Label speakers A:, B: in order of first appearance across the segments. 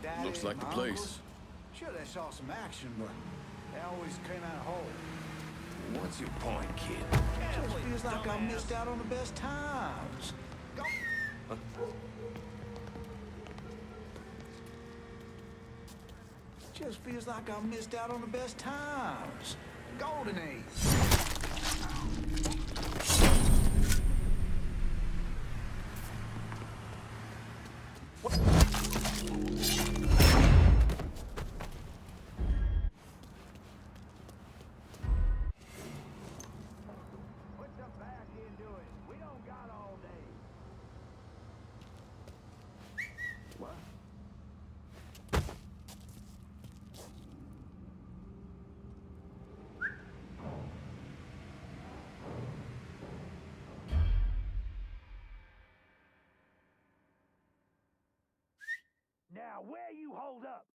A: daddy
B: Looks like
A: and
B: the
A: my
B: place.
A: uncles. Sure, they saw some action, but they always came out whole.
C: What's your point, kid?
A: Just feels like I missed out on the best times. Just feels like I missed out on the best times. Golden age.
D: Now, where you hold up?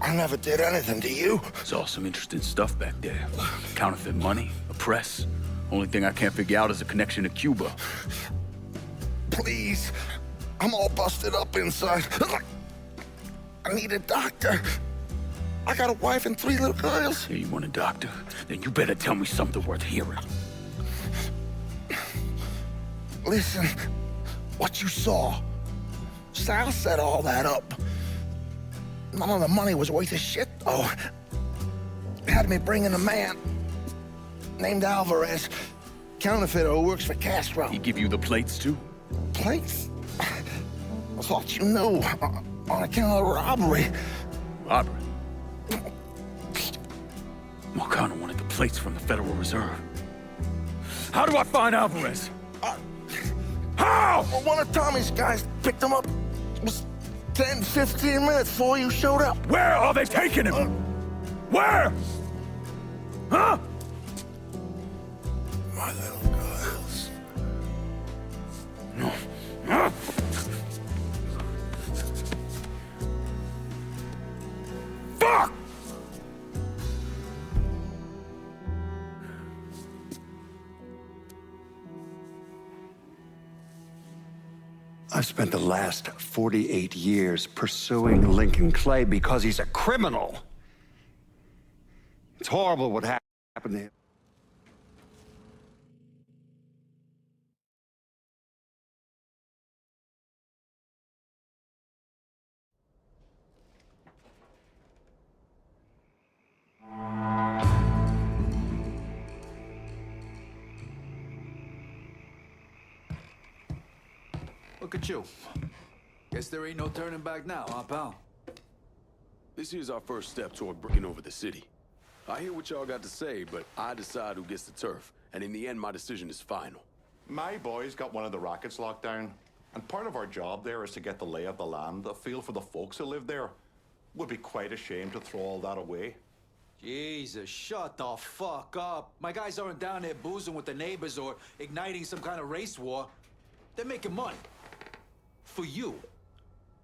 C: I never did anything to you.
B: Saw some interesting stuff back there. Counterfeit money, a press. Only thing I can't figure out is a connection to Cuba.
C: Please. I'm all busted up inside. I need a doctor. I got a wife and 3 little girls.
B: Hey, you want a doctor? Then you better tell me something worth hearing.
C: Listen, what you saw. Sal set all that up. None of the money was worth a shit, though. Had me bring in a man named Alvarez, counterfeiter who works for Castro.
B: He give you the plates, too?
C: Plates? I thought you knew. On account of robbery.
B: Robbery? Marcano wanted the plates from the Federal Reserve. How do I find Alvarez? How?
C: Well, one of Tommy's guys picked him up. It was 10, 15 minutes before you showed up.
B: Where are they taking him? Where? Huh?
C: My little girls.
B: No. Huh? Fuck!
E: I've spent the last 48 years pursuing Lyncoln Clay because he's a criminal. It's horrible what happened to him.
F: Look at you. Guess there ain't no turning back now, huh, pal?
B: This here's our first step toward breaking over the city. I hear what y'all got to say, but I decide who gets the turf. And in the end, my decision is final.
G: My boys got one of the rackets locked down. And part of our job there is to get the lay of the land, a feel for the folks who live there. Would be quite a shame to throw all that away.
F: Jesus, shut the fuck up. My guys aren't down there boozing with the neighbors or igniting some kind of race war. They're making money. For you.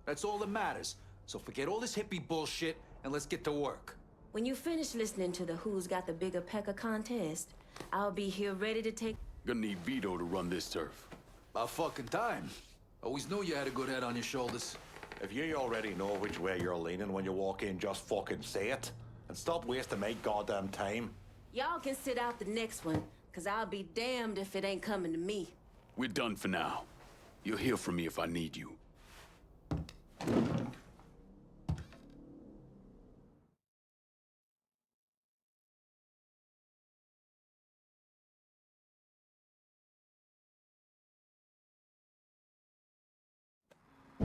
F: That's all that matters. So forget all this hippie bullshit and let's get to work.
H: When you finish listening to the Who's Got the Bigger Pecker contest, I'll be here ready to take...
B: Gonna need Vito to run this turf.
F: About fucking time. Always knew you had a good head on your shoulders.
G: If you already know which way you're leaning when you walk in, just fucking say it. And stop wasting my goddamn time.
H: Y'all can sit out the next one, cause I'll be damned if it ain't coming to me.
B: We're done for now. You'll hear from me if I need you.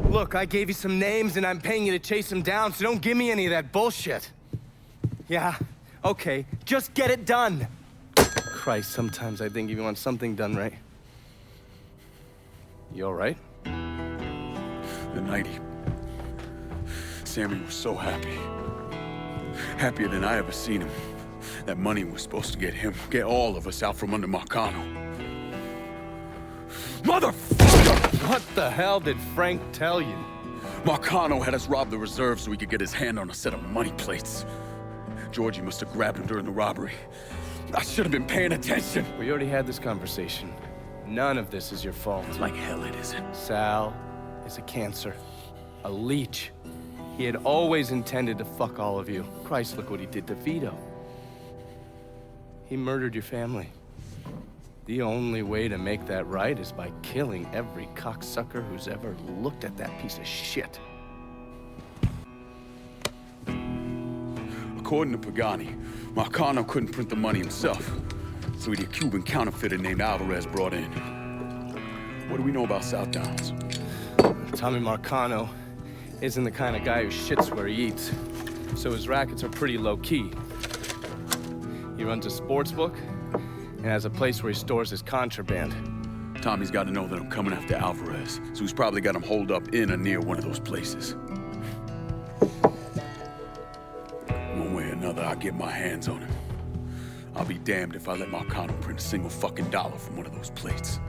I: Look, I gave you some names and I'm paying you to chase them down, so don't give me any of that bullshit. Yeah, okay, just get it done. Christ, sometimes I think if you want something done right. You all right?
B: The night Sammy was so happy. Happier than I ever seen him. That money was supposed to get all of us out from under Marcano. Motherfucker!
I: What the hell did Frank tell you?
B: Marcano had us rob the reserve so he could get his hand on a set of money plates. Georgie must have grabbed him during the robbery. I should have been paying attention.
I: We already had this conversation. None of this is your fault.
B: Like hell it isn't.
I: Sal is a cancer. A leech. He had always intended to fuck all of you. Christ, look what he did to Vito. He murdered your family. The only way to make that right is by killing every cocksucker who's ever looked at that piece of shit.
B: According to Pagani, Marcano couldn't print the money himself, so he had a Cuban counterfeiter named Alvarez brought in. What do we know about South Downs?
I: Tommy Marcano isn't the kind of guy who shits where he eats, so his rackets are pretty low-key. He runs a sports book and has a place where he stores his contraband.
B: Tommy's got to know that I'm coming after Alvarez, so he's probably got him holed up in or near one of those places. One way or another, I'll get my hands on him. I'll be damned if I let Marcano print a single fucking dollar from one of those plates.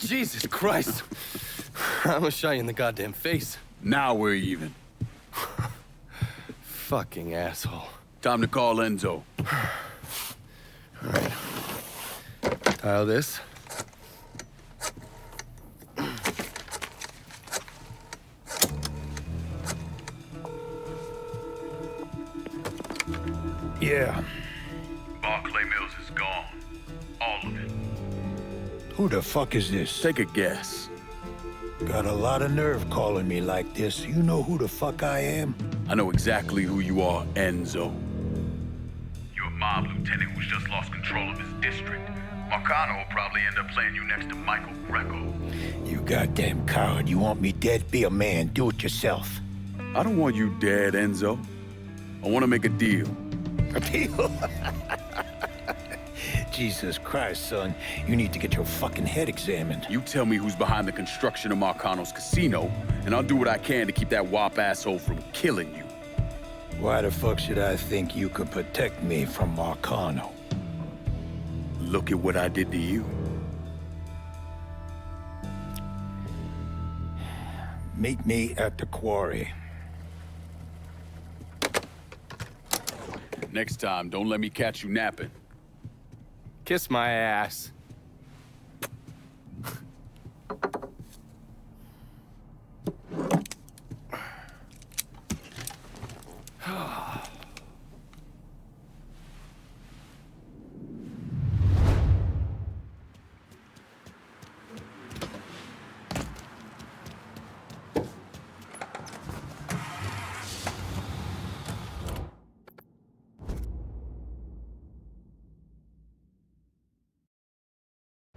I: Jesus Christ. I almost shot you in the goddamn face.
B: Now we're even.
I: Fucking asshole.
B: Time to call Enzo.
I: All right. Tile this.
C: Yeah.
J: Barclay Mills is gone. All of it.
C: Who the fuck is this?
B: Take a guess.
C: Got a lot of nerve calling me like this. You know who the fuck I am?
B: I know exactly who you are, Enzo.
J: You're a mob lieutenant who's just lost control of his district. Marcano will probably end up playing you next to Michael Greco.
C: You goddamn coward. You want me dead? Be a man. Do it yourself.
B: I don't want you dead, Enzo. I want to make a deal.
C: A deal? Jesus Christ, son. You need to get your fucking head examined.
B: You tell me who's behind the construction of Marcano's casino, and I'll do what I can to keep that wop asshole from killing you.
C: Why the fuck should I think you could protect me from Marcano?
B: Look at what I did to you.
C: Meet me at the quarry.
B: Next time, don't let me catch you napping.
I: Kiss my ass.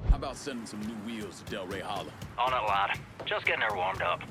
B: How about sending some new wheels to Del Rey Holler?
D: On it, lad. Just getting her warmed up.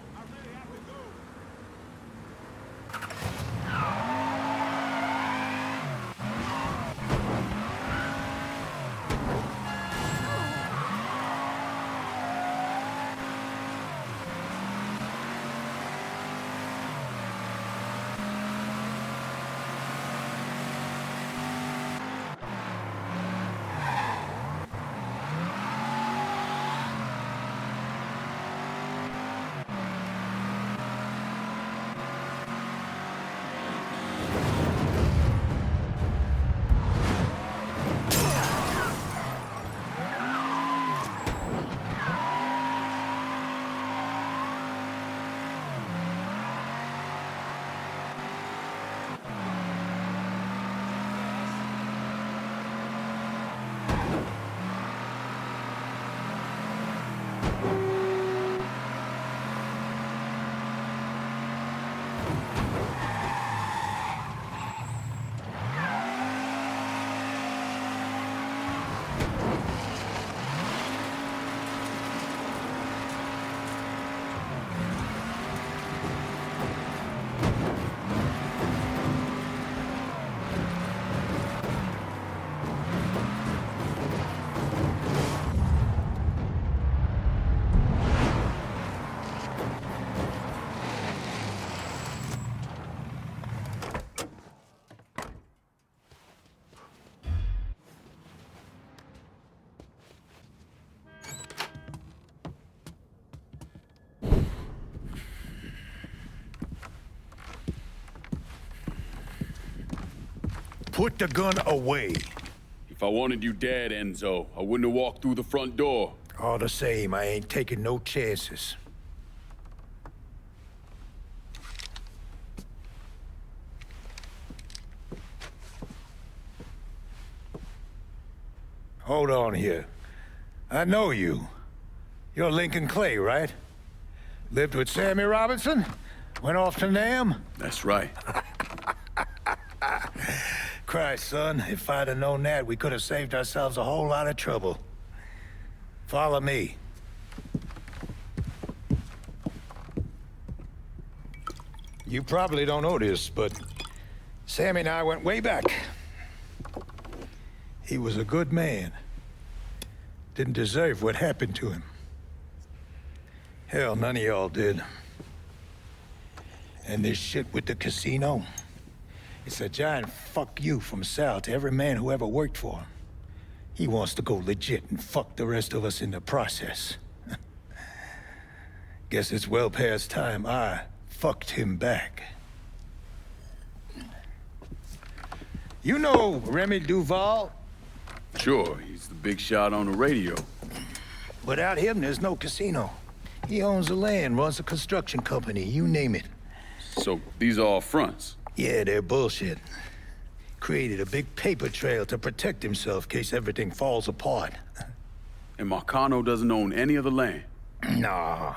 C: Put the gun away.
B: If I wanted you dead, Enzo, I wouldn't have walked through the front door.
C: All the same, I ain't taking no chances. Hold on here. I know you. You're Lyncoln Clay, right? Lived with Sammy Robinson? Went off to Nam?
B: That's right.
C: Christ, son, if I'd have known that, we could have saved ourselves a whole lot of trouble. Follow me. You probably don't know this, but Sammy and I went way back. He was a good man. Didn't deserve what happened to him. Hell, none of y'all did. And this shit with the casino, it's a giant fuck you from Sal to every man who ever worked for him. He wants to go legit and fuck the rest of us in the process. Guess it's well past time I fucked him back. You know Remy Duval?
B: Sure, he's the big shot on the radio.
C: Without him, there's no casino. He owns the land, runs a construction company, you name it.
B: So these are all fronts?
C: Yeah, they're bullshit. Created a big paper trail to protect himself in case everything falls apart.
B: And Marcano doesn't own any of the land?
C: Nah,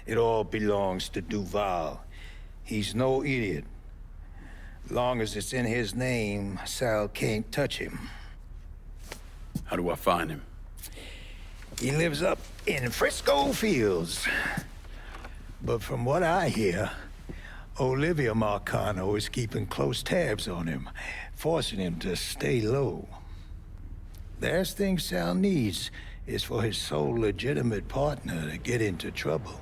C: it all belongs to Duval. He's no idiot. Long as it's in his name, Sal can't touch him.
B: How do I find him?
C: He lives up in Frisco Fields. But from what I hear, Olivia Marcano is keeping close tabs on him, forcing him to stay low. The last thing Sal needs is for his sole legitimate partner to get into trouble.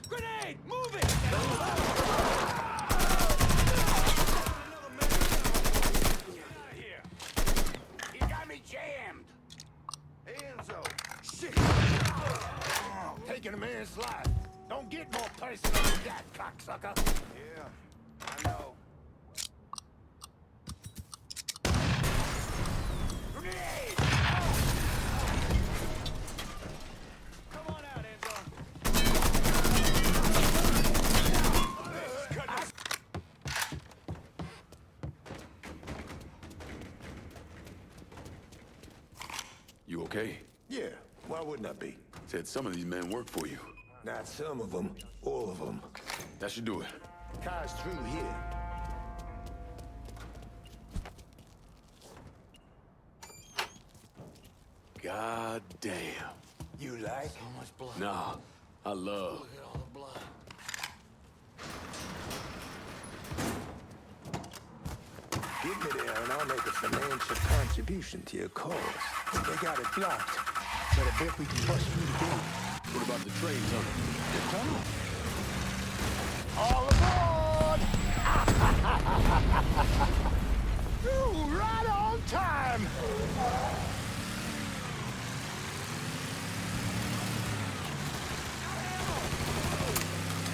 A: Grenade! Move it!
C: He got me jammed. Hey, Enzo. Shit. Taking a man's life. Don't get more personal than that, cocksucker. Yeah, I know.
B: You okay?
C: Yeah, why wouldn't I be?
B: Said some of these men work for you.
C: Not some of them, all of them.
B: That should do it.
C: Car's through here.
B: God damn.
C: You like?
F: So much blood.
B: Nah, I love.
F: Look at all the blood.
C: Give me there and I'll make a financial contribution to your cause. They got it blocked, but I bet we can bust through the gate.
B: What about the train tunnel?
C: The tunnel? All aboard! Ooh, right on time!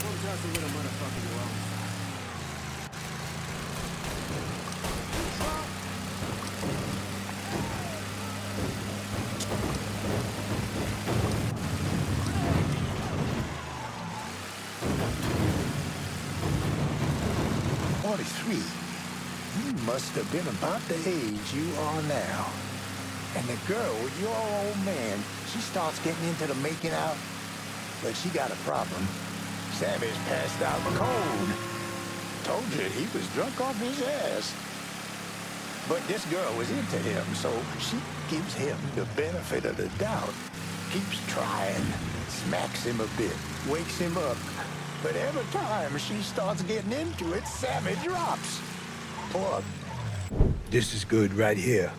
F: Sometimes a little motherfucker you own.
C: You must have been about the age you are now. And the girl with your old man, she starts getting into the making out, but she got a problem. Sammy's passed out cold. Told you he was drunk off his ass. But this girl was into him, so she gives him the benefit of the doubt. Keeps trying, smacks him a bit, wakes him up. But every time she starts getting into it, Sammy drops. Poor. This is good right here.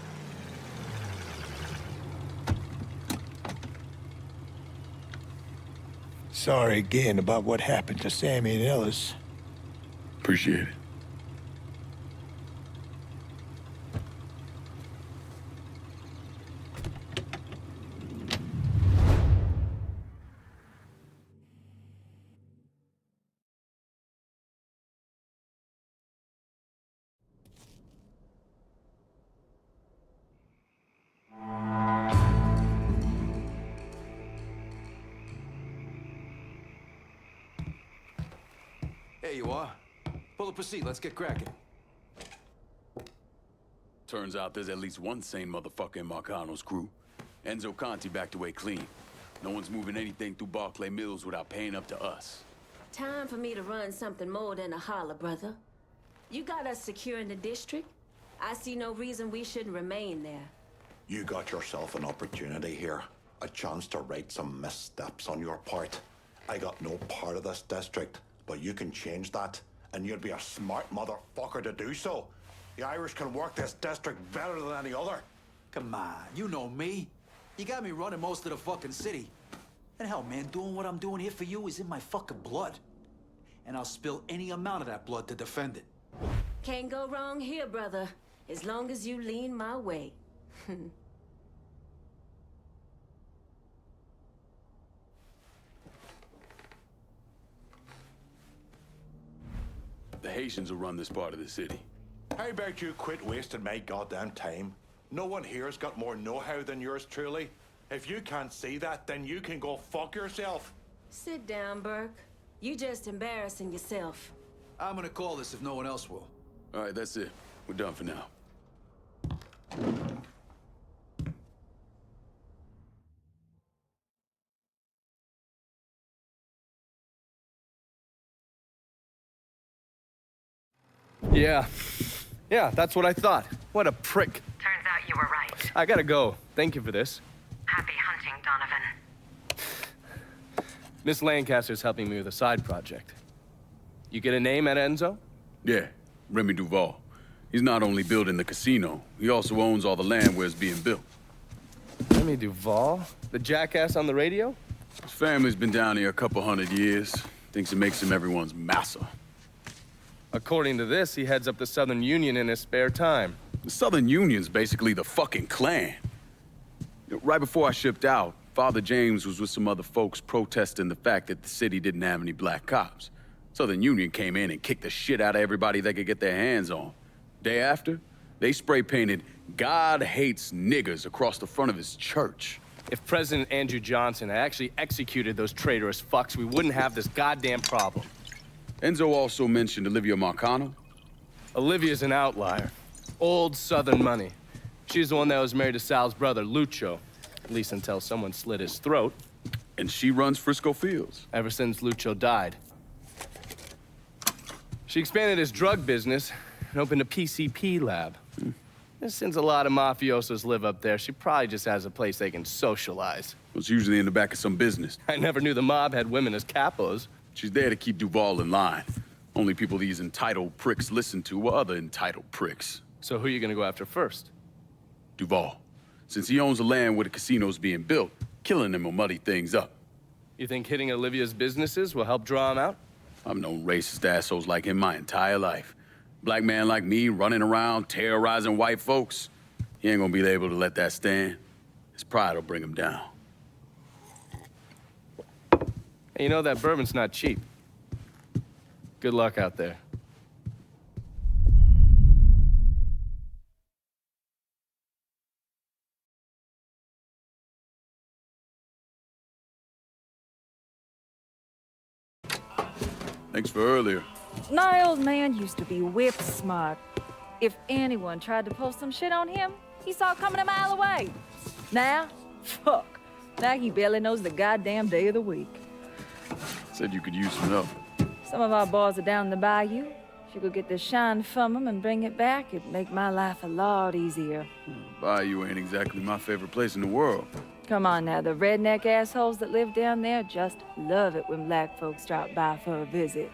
C: Sorry again about what happened to Sammy and Ellis.
B: Appreciate it.
F: There you are. Pull up a seat, let's get cracking.
B: Turns out there's at least one sane motherfucker in Marcano's crew. Enzo Conti backed away clean. No one's moving anything through Barclay Mills without paying up to us.
H: Time for me to run something more than a holler, brother. You got us secure in the district. I see no reason we shouldn't remain there.
G: You got yourself an opportunity here. A chance to right some missteps on your part. I got no part of this district, but you can change that, and you'd be a smart motherfucker to do so. The Irish can work this district better than any other.
F: Come on, you know me. You got me running most of the fucking city. And hell, man, doing what I'm doing here for you is in my fucking blood. And I'll spill any amount of that blood to defend it.
H: Can't go wrong here, brother. As long as you lean my way.
B: The Haitians will run this part of the city.
G: How about you quit wasting my goddamn time? No one here's got more know-how than yours truly. If you can't see that, then you can go fuck yourself.
H: Sit down, Burke. You just embarrassing yourself.
F: I'm gonna call this if no one else will.
B: All right, that's it. We're done for now.
I: Yeah, that's what I thought. What a prick.
K: Turns out you were right.
I: I gotta go. Thank you for this.
K: Happy hunting, Donovan.
I: Miss Lancaster's helping me with a side project. You get a name at Enzo?
B: Yeah, Remy Duval. He's not only building the casino, he also owns all the land where it's being built.
I: Remy Duval? The jackass on the radio?
B: His family's been down here a couple 100 years. Thinks it makes him everyone's massa.
I: According to this, he heads up the Southern Union in his spare time.
B: The Southern Union's basically the fucking Klan. Right before I shipped out, Father James was with some other folks protesting the fact that the city didn't have any black cops. Southern Union came in and kicked the shit out of everybody they could get their hands on. Day after, they spray-painted "God hates niggers" across the front of his church.
I: If President Andrew Johnson had actually executed those traitorous fucks, we wouldn't have this goddamn problem.
B: Enzo also mentioned Olivia Marcano.
I: Olivia's an outlier. Old Southern money. She's the one that was married to Sal's brother, Lucho. At least until someone slit his throat.
B: And she runs Frisco Fields.
I: Ever since Lucho died. She expanded his drug business and opened a PCP lab. And since a lot of mafiosos live up there, she probably just has a place they can socialize.
B: It's usually in the back of some business.
I: I never knew the mob had women as capos.
B: She's there to keep Duval in line. Only people these entitled pricks listen to were other entitled pricks.
I: So who are you gonna go after first?
B: Duval. Since he owns the land where the casino's being built, killing him will muddy things up.
I: You think hitting Olivia's businesses will help draw him out?
B: I've known racist assholes like him my entire life. Black man like me running around terrorizing white folks. He ain't gonna be able to let that stand. His pride will bring him down.
I: Hey, you know that bourbon's not cheap. Good luck out there.
B: Thanks for earlier.
L: My old man used to be whip smart. If anyone tried to pull some shit on him, he saw it coming a mile away. Now, fuck. Now he barely knows the goddamn day of the week.
B: Said you could use some help.
L: Some of our boys are down the bayou. If you could get the shine from them and bring it back, it'd make my life a lot easier.
B: Bayou ain't exactly my favorite place in the world.
L: Come on now, the redneck assholes that live down there just love it when black folks drop by for a visit.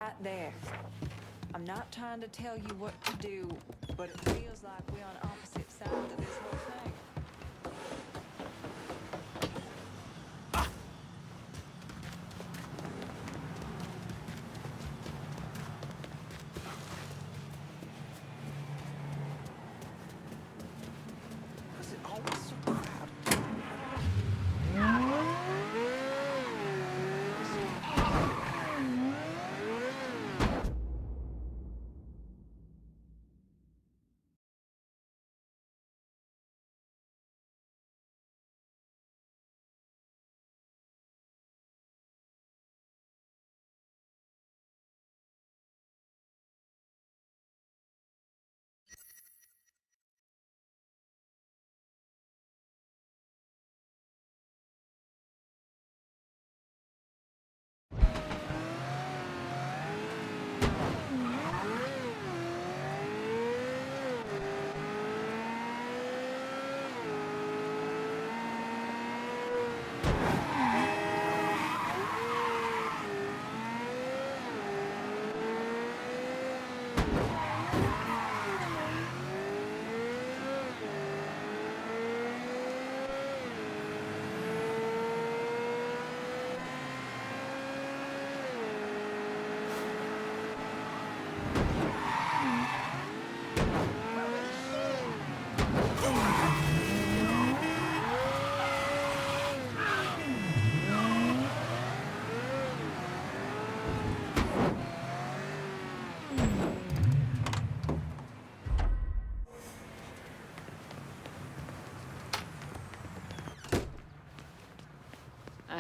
L: Right there. I'm not trying to tell you what to do, but it feels like we're on opposite sides of this whole thing.
A: Is it always so crowded?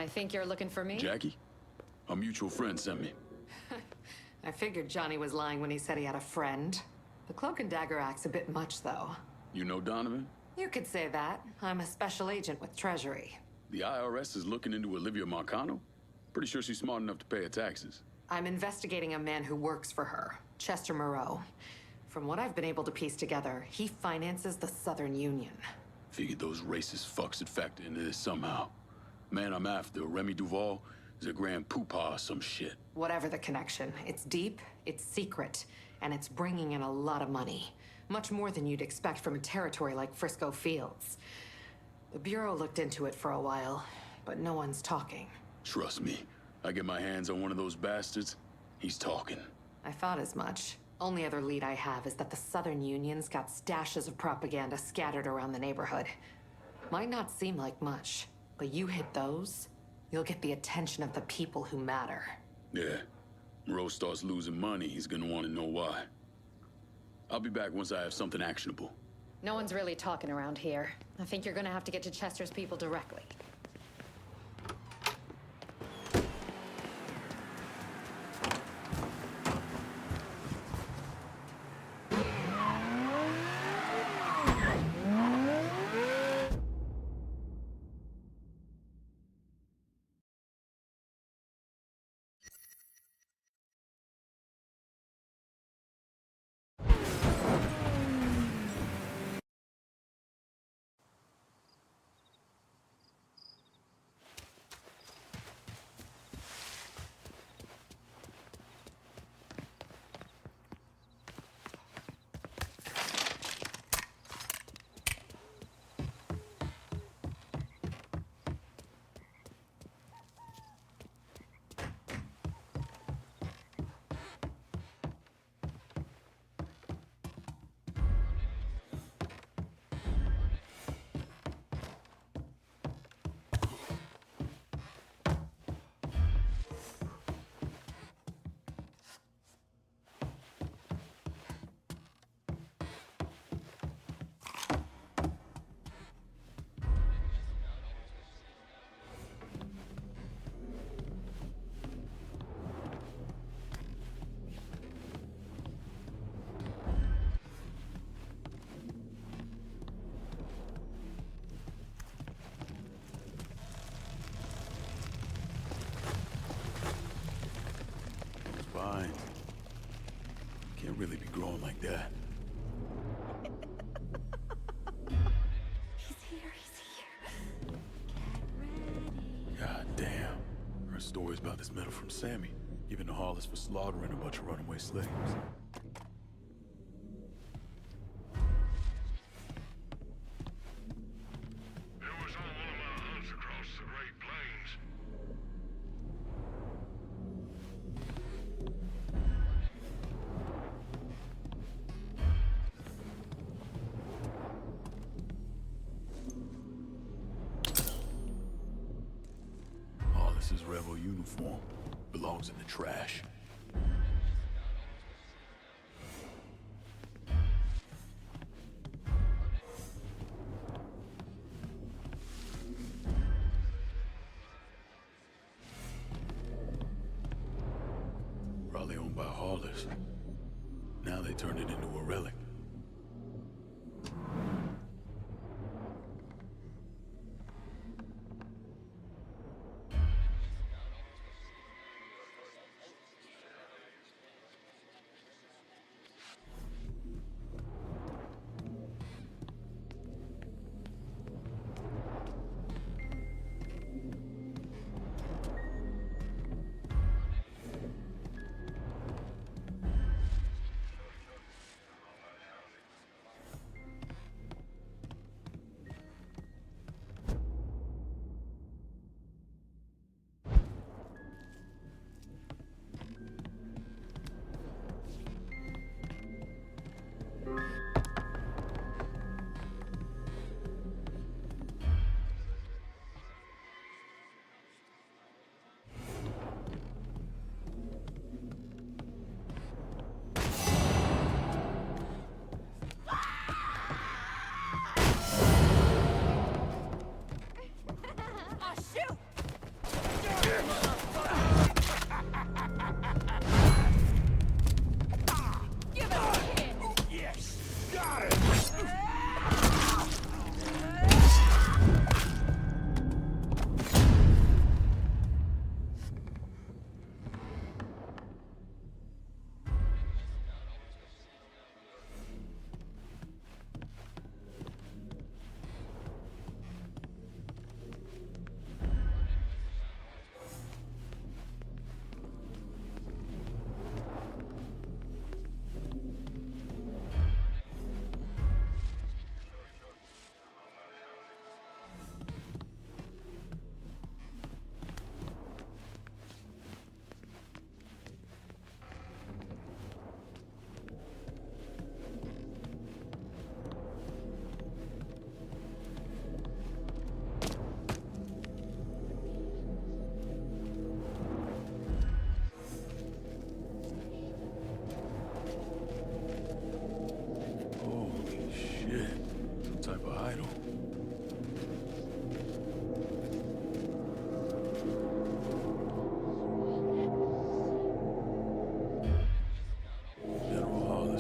M: I think you're looking for me?
B: Jackie? A mutual friend sent me.
M: I figured Johnny was lying when he said he had a friend. The cloak and dagger act's a bit much, though.
B: You know Donovan?
M: You could say that. I'm a special agent with Treasury.
B: The IRS is looking into Olivia Marcano? Pretty sure she's smart enough to pay her taxes.
M: I'm investigating a man who works for her, Chester Moreau. From what I've been able to piece together, he finances the Southern Union.
B: Figured those racist fucks would factor into this somehow. Man I'm after, Remy Duval, is a grand poopah or some shit.
M: Whatever the connection, it's deep, it's secret, and it's bringing in a lot of money. Much more than you'd expect from a territory like Frisco Fields. The Bureau looked into it for a while, but no one's talking.
B: Trust me, I get my hands on one of those bastards, he's talking.
M: I thought as much. Only other lead I have is that the Southern Union's got stashes of propaganda scattered around the neighborhood. Might not seem like much, but you hit those, you'll get the attention of the people who matter.
B: Yeah. Moreau starts losing money, he's gonna want to know why. I'll be back once I have something actionable.
M: No one's really talking around here. I think you're gonna have to get to Chester's people directly.
B: Fine. Can't really be growing like that.
H: He's here, he's here. Get ready.
B: God damn. Heard stories about this metal from Sammy, giving the harlots for slaughtering a bunch of runaway slaves. His rebel uniform belongs in the trash. Probably owned by haulers. Now they turned it into a relic.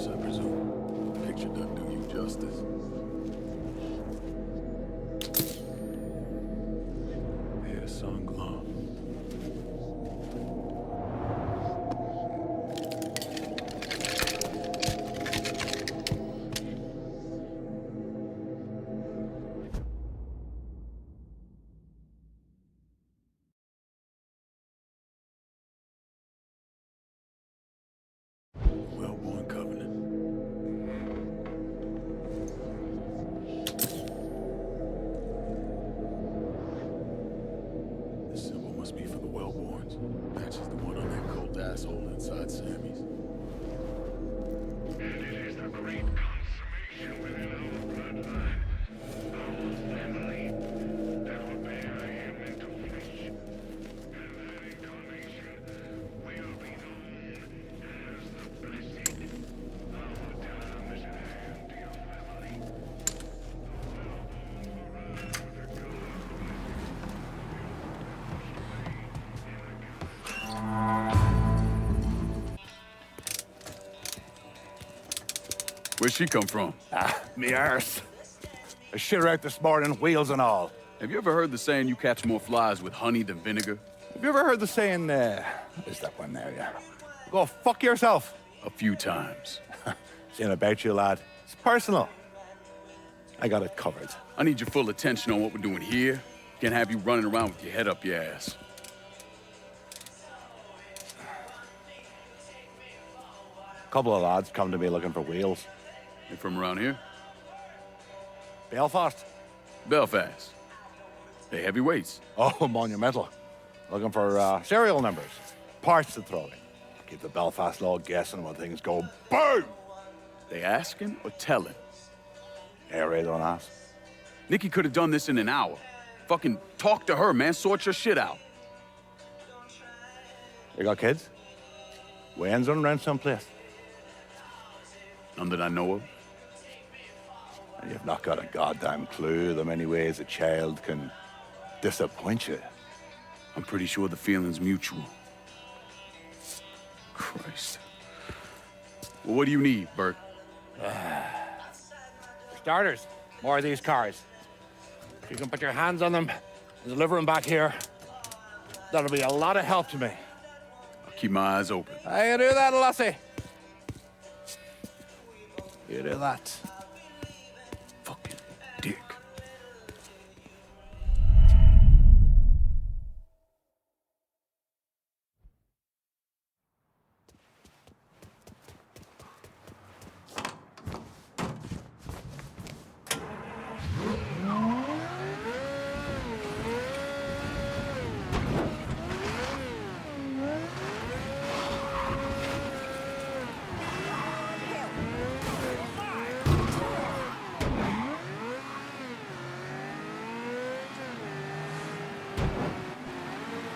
B: Harmless, I presume. The picture doesn't do you justice. Hair sun glow. Well-born covenant. This symbol must be for the well-borns. Matches the one on that cold asshole inside Sammy's.
J: And it is the great consummation within our bloodline, our family, that will bear him into flesh. And that incarnation will be known as the blessed. Our time is at hand, dear family. The well-born forever, the God
B: Where'd she come from?
C: Me arse. I shit her out this morning, wheels and all.
B: Have you ever heard the saying you catch more flies with honey than vinegar?
C: Have you ever heard the saying, is that one there, yeah? Go fuck yourself.
B: A few times.
C: Saying about you, lad. It's personal. I got it covered.
B: I need your full attention on what we're doing here. Can't have you running around with your head up your ass.
C: A couple of lads come to me looking for wheels.
B: You from around here?
C: Belfast.
B: Belfast. They heavyweights.
C: Oh, monumental. Looking for serial numbers. Parts to throw in. Keep the Belfast law guessing when things go boom!
B: They asking or telling?
C: Yeah, Ray, don't ask.
B: Nikki could have done this in an hour. Fucking talk to her, man. Sort your shit out.
C: You got kids? Wayne's running around someplace.
B: None that I know of.
C: And you've not got a goddamn clue the many ways a child can disappoint you.
B: I'm pretty sure the feeling's mutual. Christ. Well, what do you need, Bert?
C: Starters, more of these cars. If you can put your hands on them and deliver them back here, that'll be a lot of help to me.
B: I'll keep my eyes open.
C: I can do that, Lassie. You do that.